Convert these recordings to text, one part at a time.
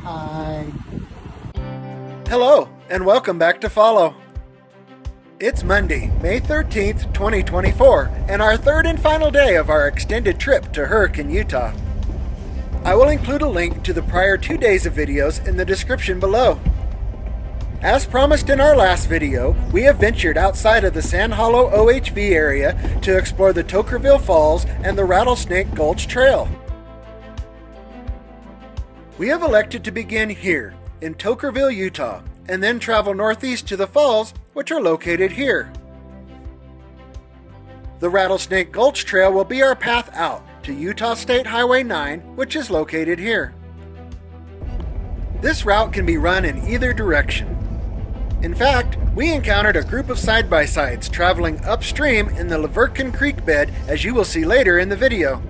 Hi. Hello, and welcome back to Follow. It's Monday, May 13th, 2024, and our third and final day of our extended trip to Hurricane, Utah. I will include a link to the prior 2 days of videos in the description below. As promised in our last video, we have ventured outside of the Sand Hollow OHV area to explore the Toquerville Falls and the Rattlesnake Gulch Trail. We have elected to begin here, in Toquerville, Utah, and then travel northeast to the falls, which are located here. The Rattlesnake Gulch Trail will be our path out to Utah State Highway 9, which is located here. This route can be run in either direction. In fact, we encountered a group of side-by-sides traveling upstream in the Laverkin Creek bed, as you will see later in the video.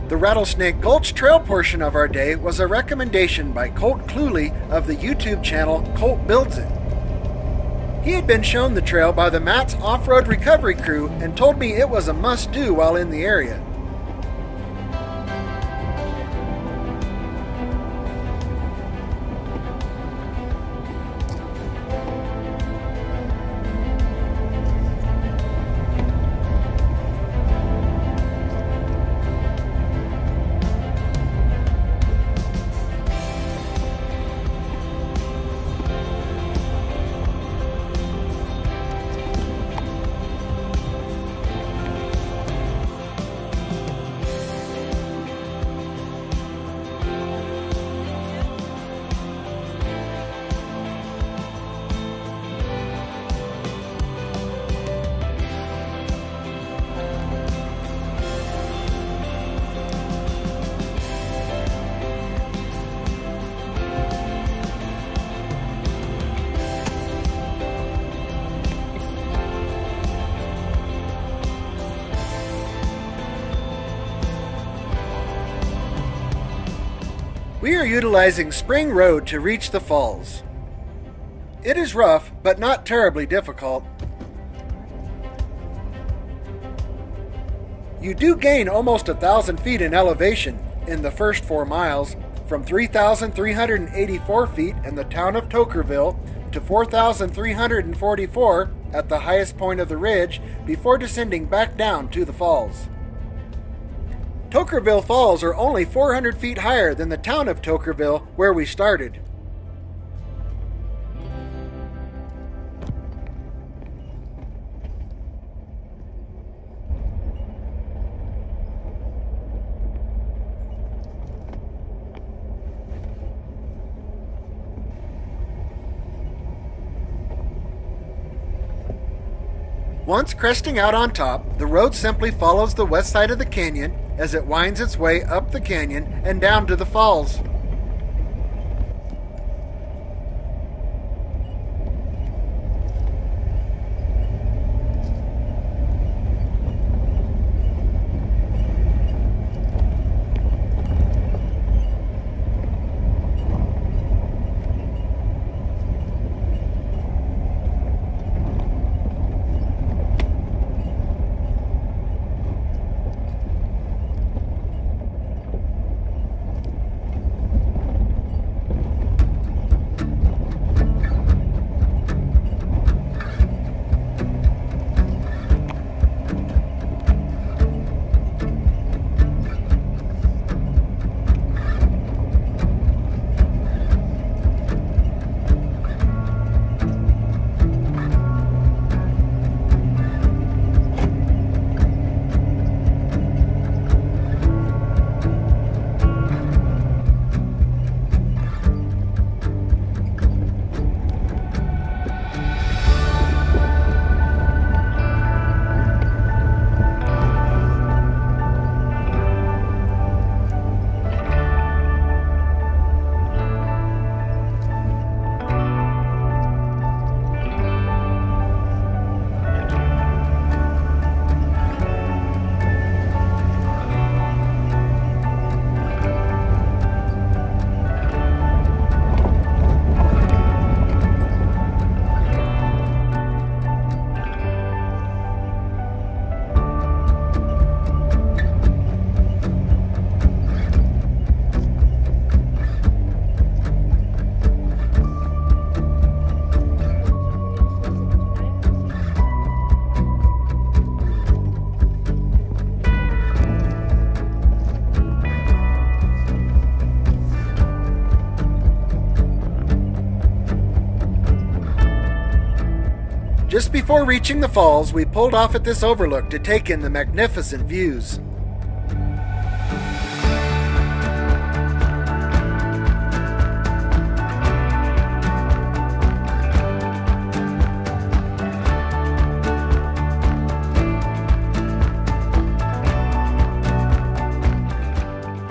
The Rattlesnake Gulch Trail portion of our day was a recommendation by Colt Cluley of the YouTube channel Colt Builds It. He had been shown the trail by the Matt's off-road recovery crew and told me it was a must-do while in the area. We are utilizing Spring Road to reach the falls. It is rough, but not terribly difficult. You do gain almost 1,000 feet in elevation in the first 4 miles, from 3,384 feet in the town of Toquerville to 4,344 at the highest point of the ridge before descending back down to the falls. Toquerville Falls are only 400 feet higher than the town of Toquerville, where we started. Once cresting out on top, the road simply follows the west side of the canyon as it winds its way up the canyon and down to the falls. Just before reaching the falls, we pulled off at this overlook to take in the magnificent views.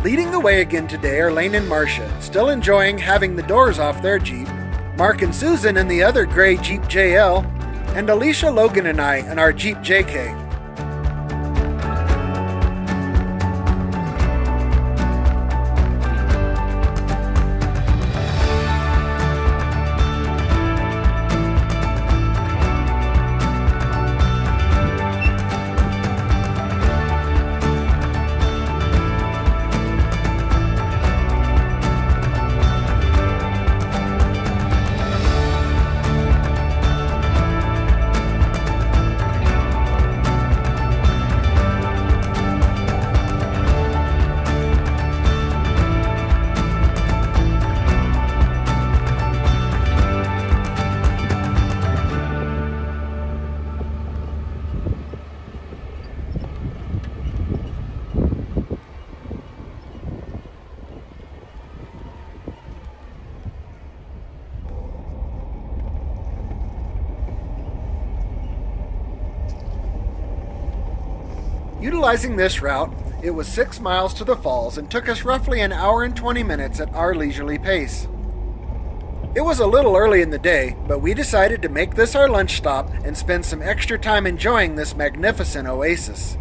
Leading the way again today are Lane and Marcia, still enjoying having the doors off their Jeep, Mark and Susan in the other gray Jeep JL, and Alicia, Logan, and I in our Jeep JK. Utilizing this route, it was 6 miles to the falls and took us roughly an hour and 20 minutes at our leisurely pace. It was a little early in the day, but we decided to make this our lunch stop and spend some extra time enjoying this magnificent oasis.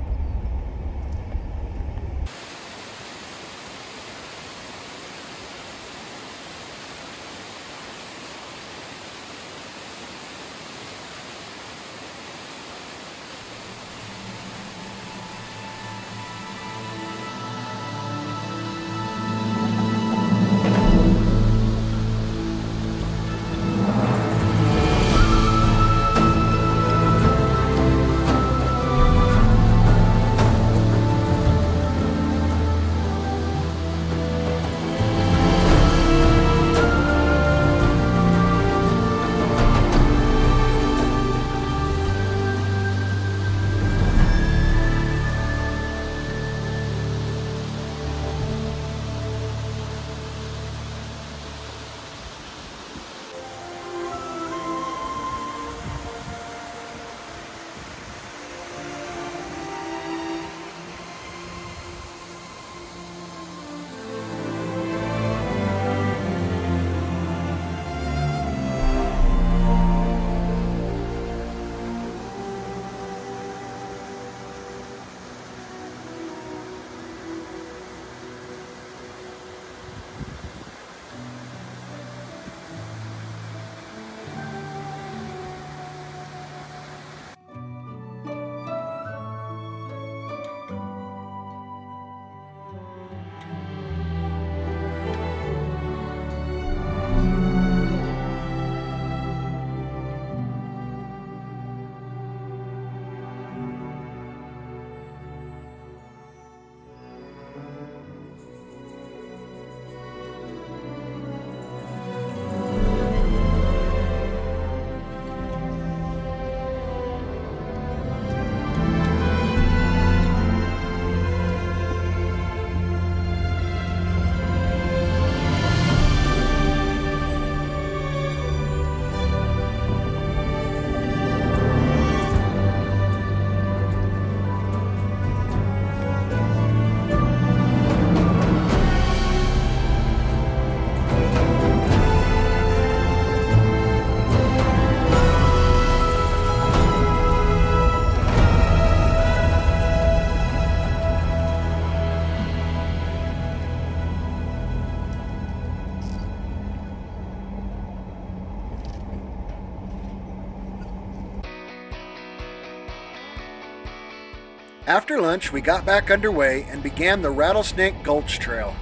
After lunch, we got back underway and began the Rattlesnake Gulch Trail.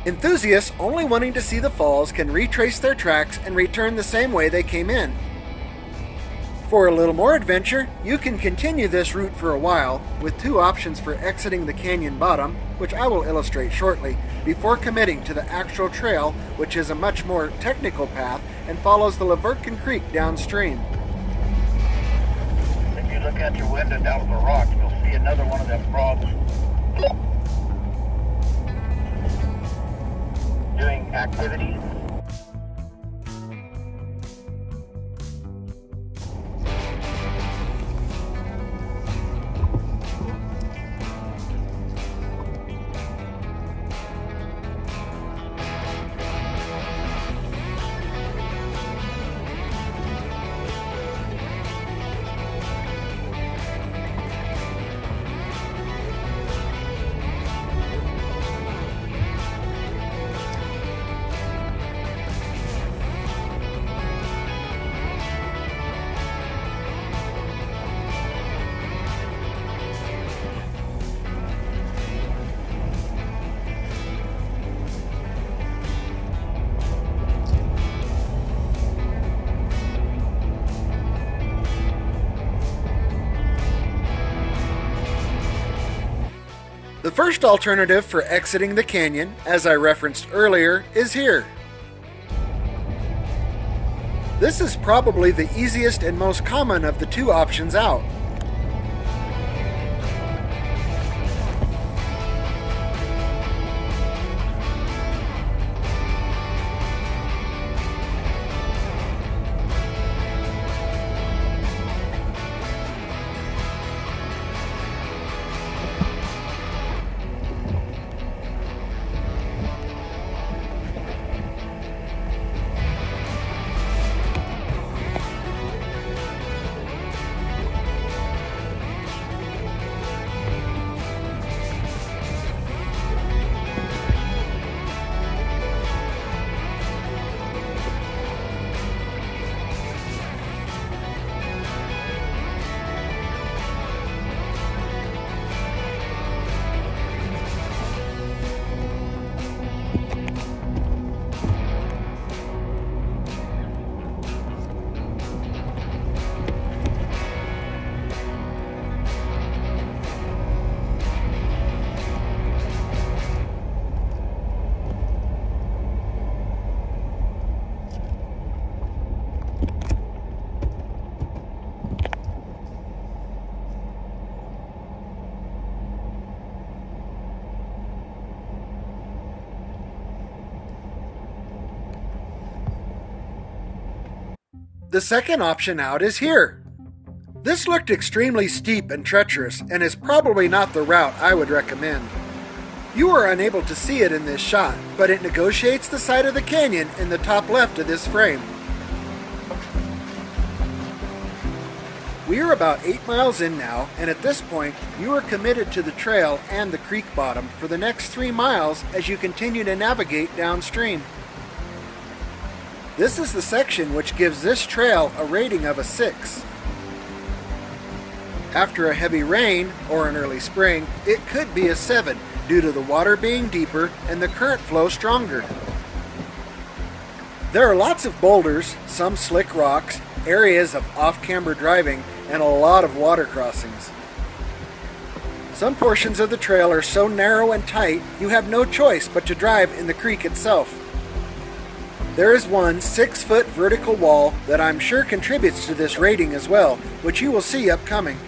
Enthusiasts only wanting to see the falls can retrace their tracks and return the same way they came in. For a little more adventure, you can continue this route for a while, with 2 options for exiting the canyon bottom, which I will illustrate shortly, before committing to the actual trail, which is a much more technical path and follows the Laverton Creek downstream. you look out your window down at the rock, you'll see another one of them frogs doing activities. The first alternative for exiting the canyon, as I referenced earlier, is here. This is probably the easiest and most common of the two options out. The second option out is here. This looked extremely steep and treacherous and is probably not the route I would recommend. You are unable to see it in this shot, but it negotiates the side of the canyon in the top left of this frame. We are about 8 miles in now, and at this point, you are committed to the trail and the creek bottom for the next 3 miles as you continue to navigate downstream. This is the section which gives this trail a rating of a 6. After a heavy rain, or an early spring, it could be a 7 due to the water being deeper and the current flow stronger. There are lots of boulders, some slick rocks, areas of off-camber driving, and a lot of water crossings. Some portions of the trail are so narrow and tight you have no choice but to drive in the creek itself. There is one 6-foot vertical wall that I'm sure contributes to this rating as well, which you will see upcoming.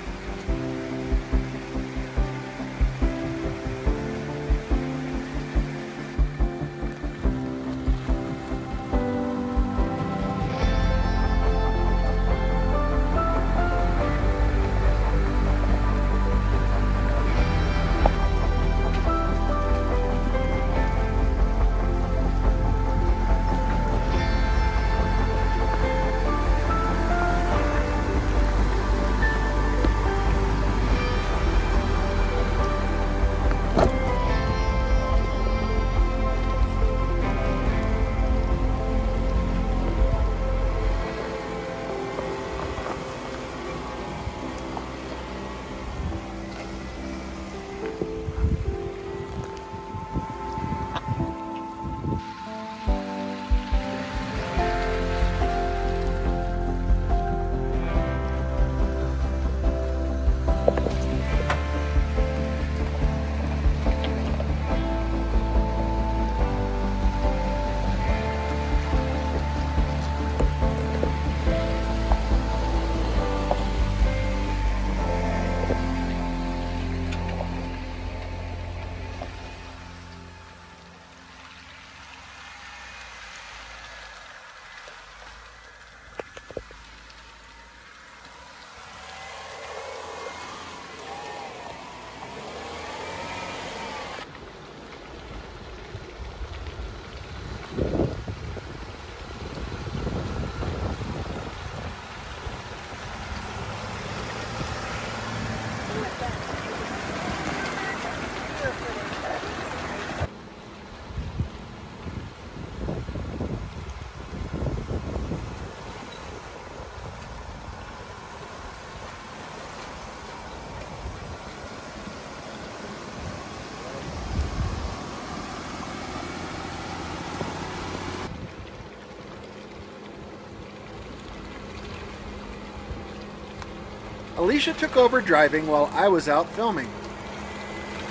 Alicia took over driving while I was out filming.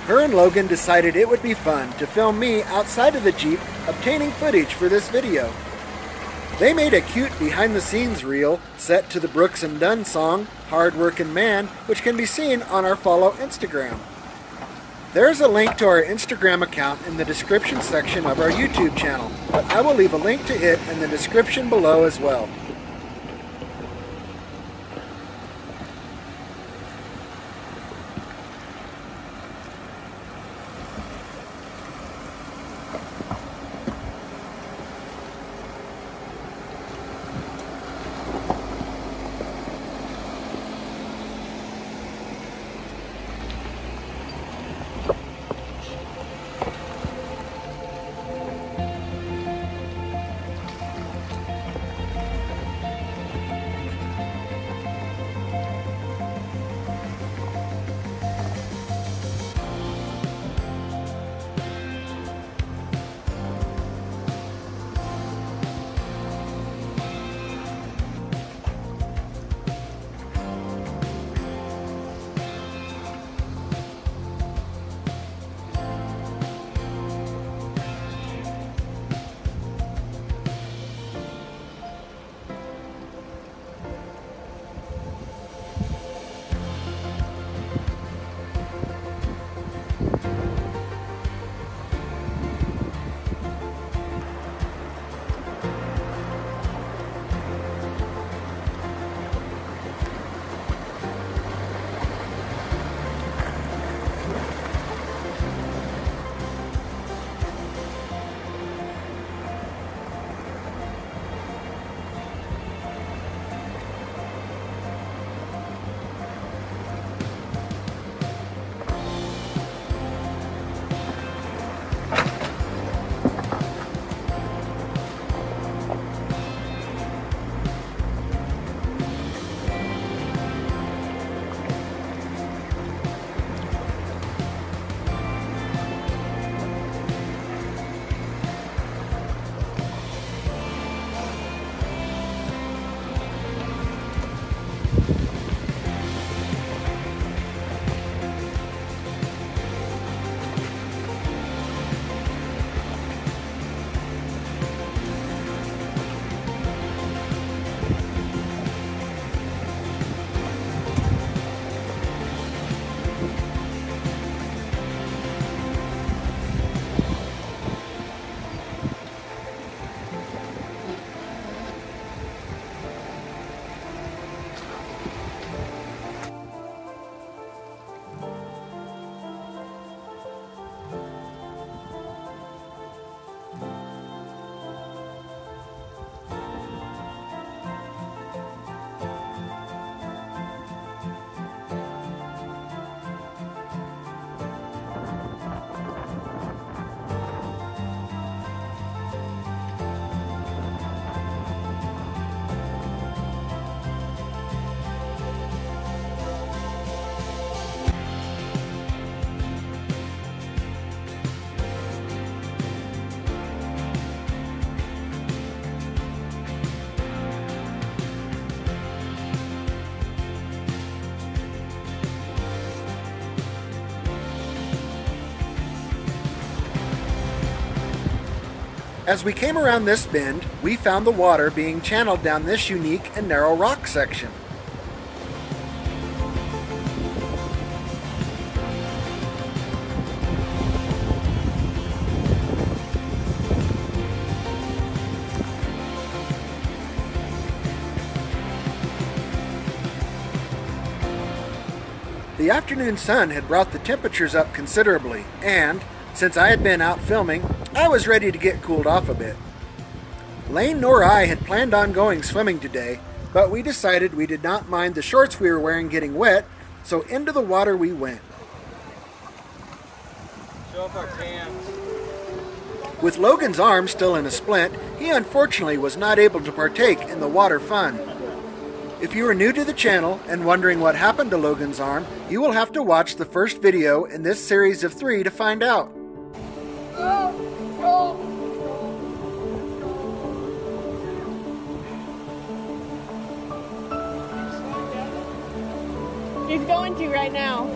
Her and Logan decided it would be fun to film me outside of the Jeep obtaining footage for this video. They made a cute behind-the-scenes reel set to the Brooks and Dunn song, Hard Workin' Man, which can be seen on our Follow Instagram. There's a link to our Instagram account in the description section of our YouTube channel, but I will leave a link to it in the description below as well. As we came around this bend, we found the water being channeled down this unique and narrow rock section. The afternoon sun had brought the temperatures up considerably, and since I had been out filming, I was ready to get cooled off a bit. Lane nor I had planned on going swimming today, but we decided we did not mind the shorts we were wearing getting wet, so into the water we went. Show off our cans. With Logan's arm still in a splint, he unfortunately was not able to partake in the water fun. If you are new to the channel and wondering what happened to Logan's arm, you will have to watch the first video in this series of 3 to find out. He's going to right now.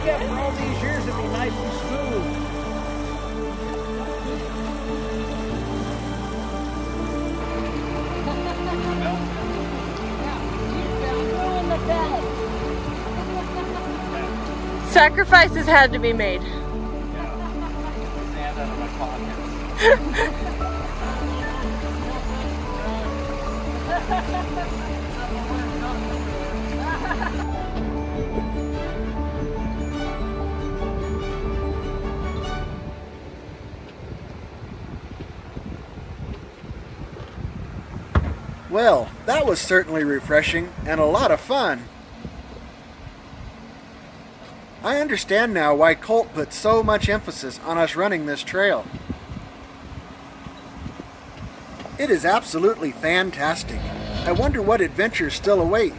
For all these years, it'd be nice and smooth. Sacrifices had to be made. Sand out of my pocket. Well, that was certainly refreshing and a lot of fun. I understand now why Colt put so much emphasis on us running this trail. It is absolutely fantastic. I wonder what adventures still await.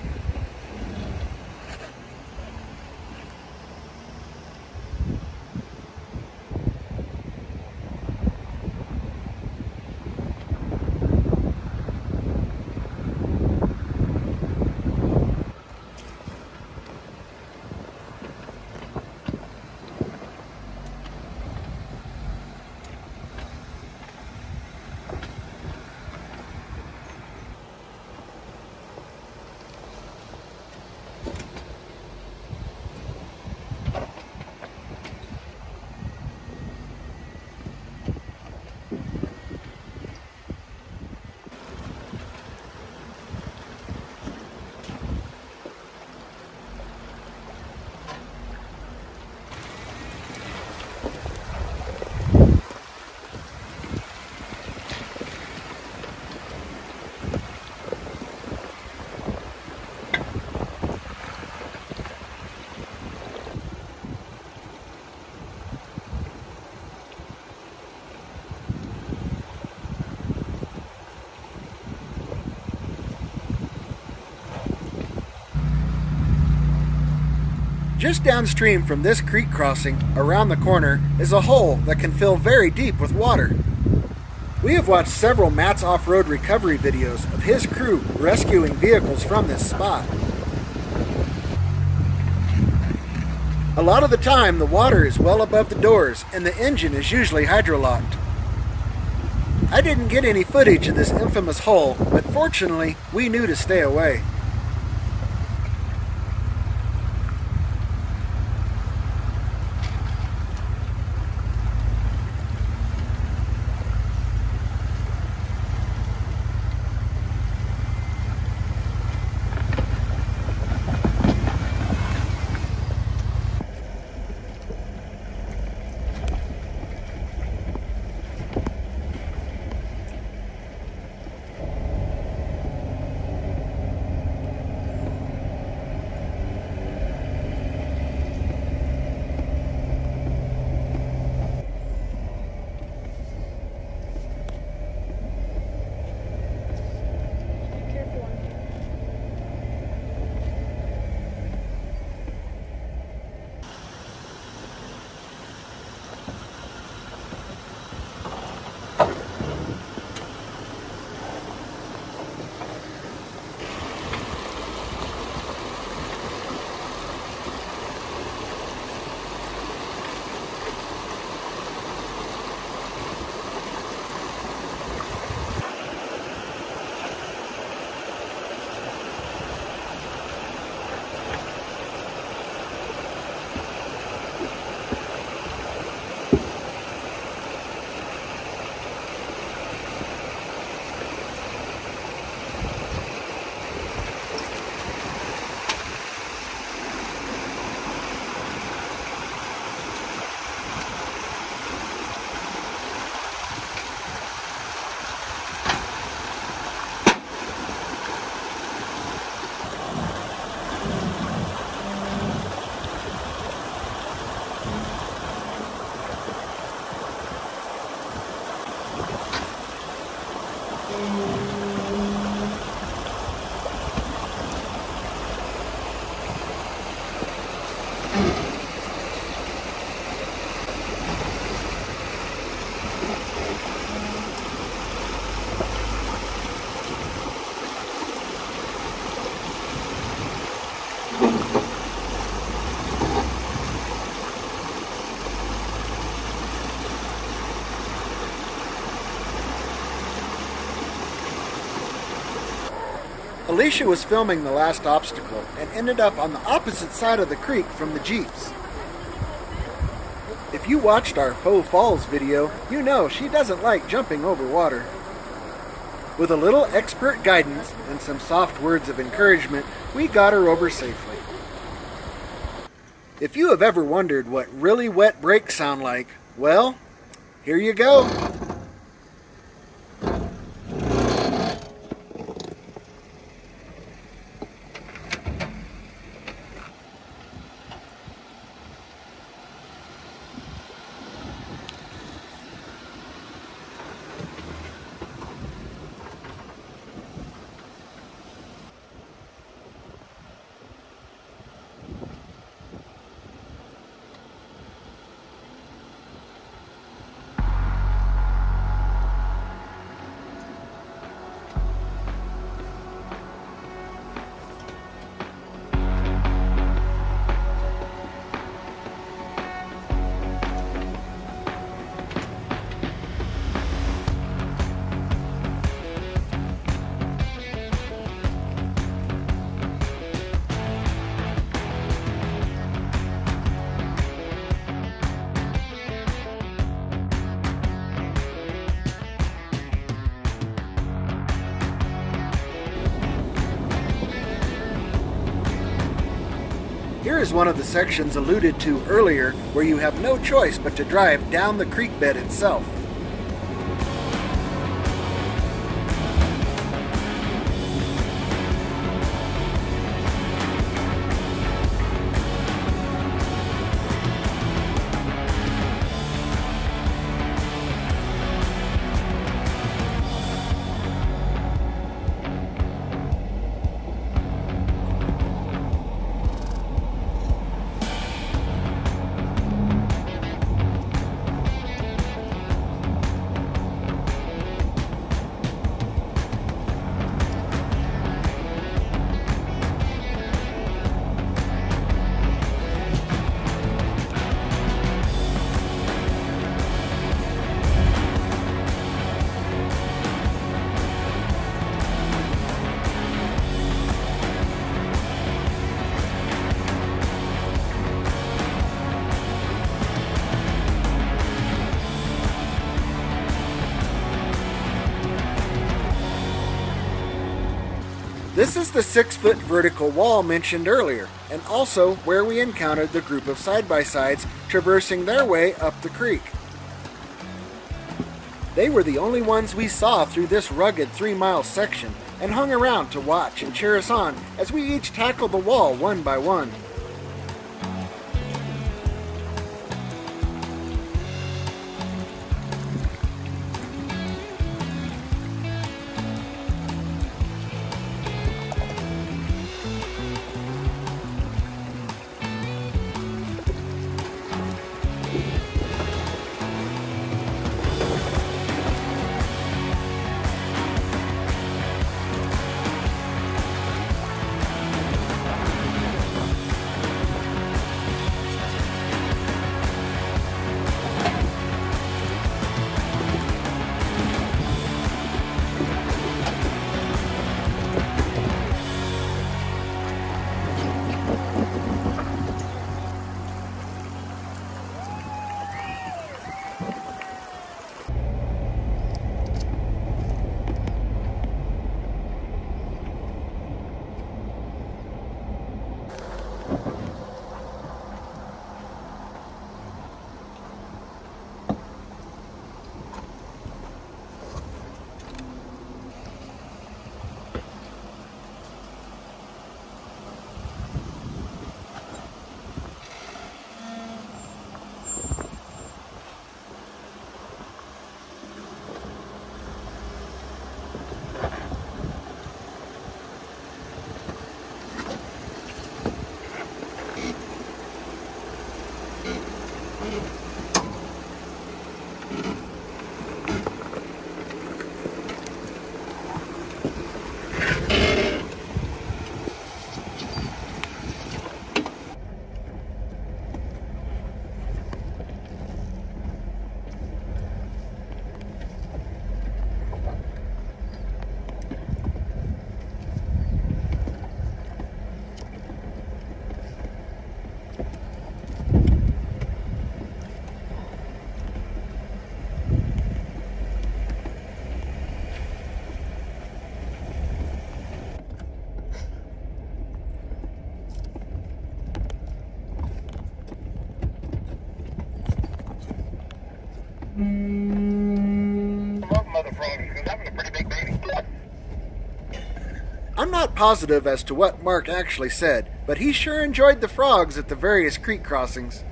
Just downstream from this creek crossing, around the corner, is a hole that can fill very deep with water. We have watched several Matt's off-road recovery videos of his crew rescuing vehicles from this spot. A lot of the time, the water is well above the doors and the engine is usually hydrolocked. I didn't get any footage of this infamous hole, but fortunately, we knew to stay away. Alicia was filming the last obstacle and ended up on the opposite side of the creek from the Jeeps. If you watched our Faux Falls video, you know she doesn't like jumping over water. With a little expert guidance and some soft words of encouragement, we got her over safely. If you have ever wondered what really wet brakes sound like, well, here you go. Here is one of the sections alluded to earlier where you have no choice but to drive down the creek bed itself. This is the 6-foot vertical wall mentioned earlier, and also where we encountered the group of side-by-sides traversing their way up the creek. They were the only ones we saw through this rugged 3-mile section, and hung around to watch and cheer us on as we each tackled the wall one by one. not positive as to what Mark actually said, but he sure enjoyed the frogs at the various creek crossings.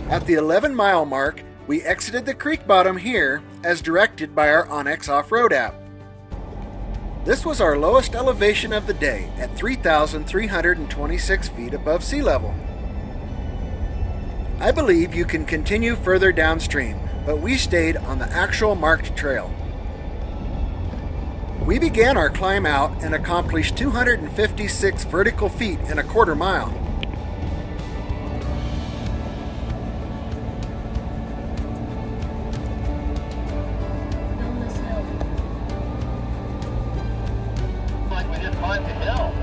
At the 11-mile mark, we exited the creek bottom here as directed by our Onyx off-road app. This was our lowest elevation of the day at 3,326 feet above sea level. I believe you can continue further downstream, but we stayed on the actual marked trail. We began our climb out and accomplished 256 vertical feet in a quarter mile. Like we just climbed the hill.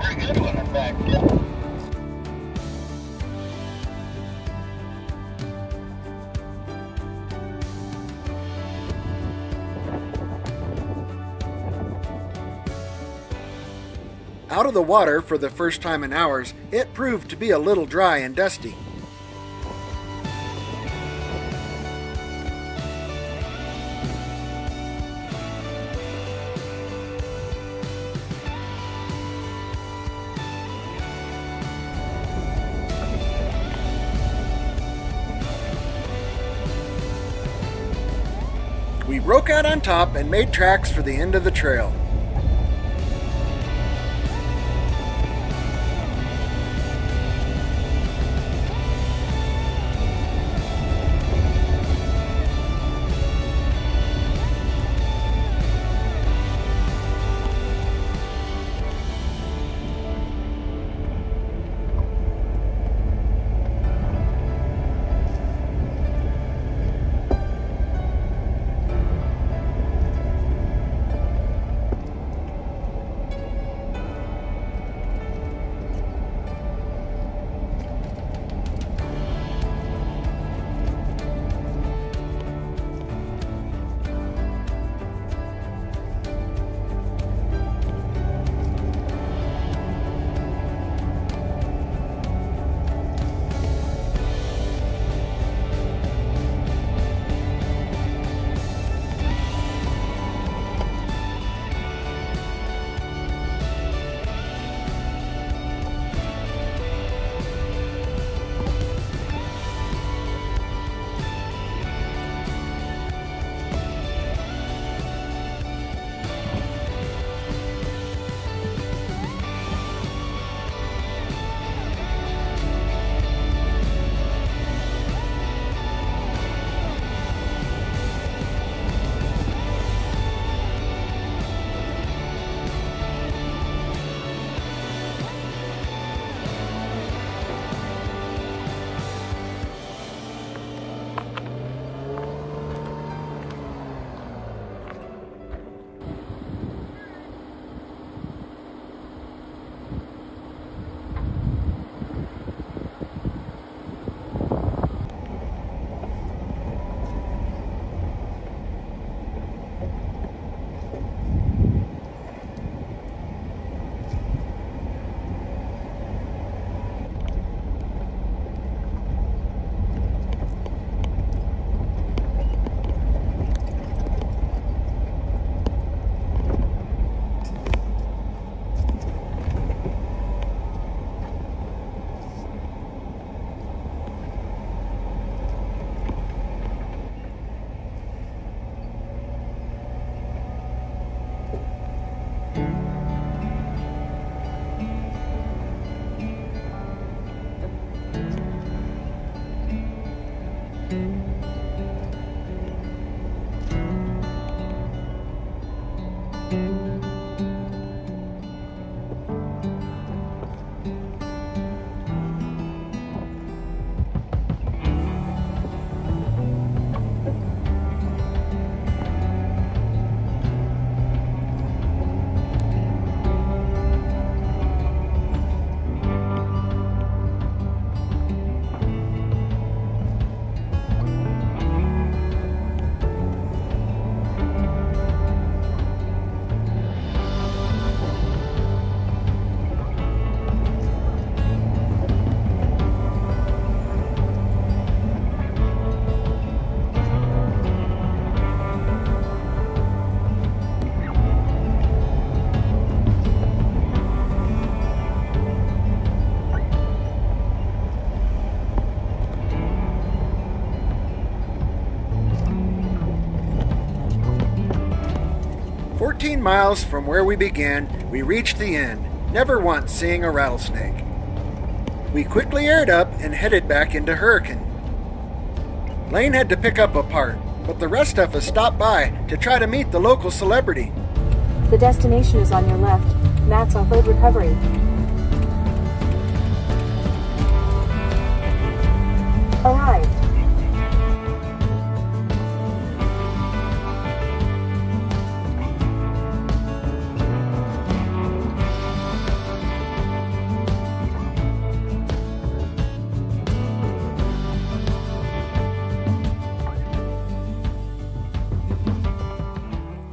Pretty good one, in fact. Out of the water for the first time in hours, it proved to be a little dry and dusty. We broke out on top and made tracks for the end of the trail. miles from where we began, we reached the end, never once seeing a rattlesnake. We quickly aired up and headed back into Hurricane. Lane had to pick up a part, but the rest of us stopped by to try to meet the local celebrity. The destination is on your left. Matt's off-road recovery. Arrived.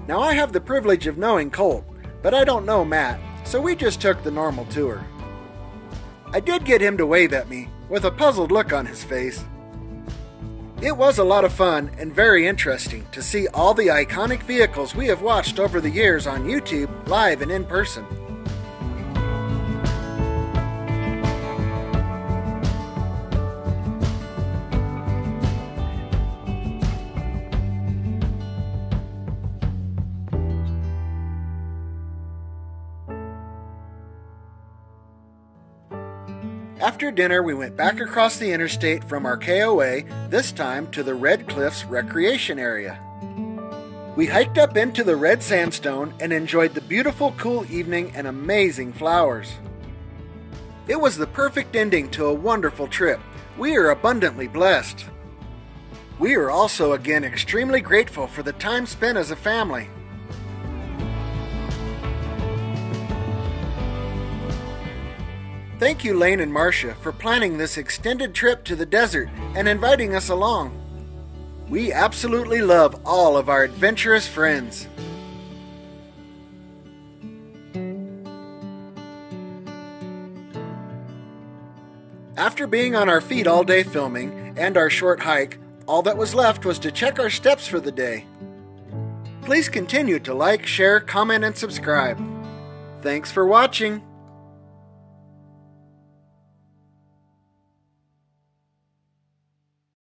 Now I have the privilege of knowing Colt, but I don't know Matt, so we just took the normal tour. I did get him to wave at me, with a puzzled look on his face. It was a lot of fun and very interesting to see all the iconic vehicles we have watched over the years on YouTube, live and in person. After dinner, we went back across the interstate from our KOA, this time to the Red Cliffs Recreation Area. We hiked up into the red sandstone and enjoyed the beautiful cool evening and amazing flowers. It was the perfect ending to a wonderful trip. We are abundantly blessed. We are also again extremely grateful for the time spent as a family. Thank you, Lane and Marcia, for planning this extended trip to the desert and inviting us along. We absolutely love all of our adventurous friends. After being on our feet all day filming and our short hike, all that was left was to check our steps for the day. Please continue to like, share, comment, and subscribe. Thanks for watching.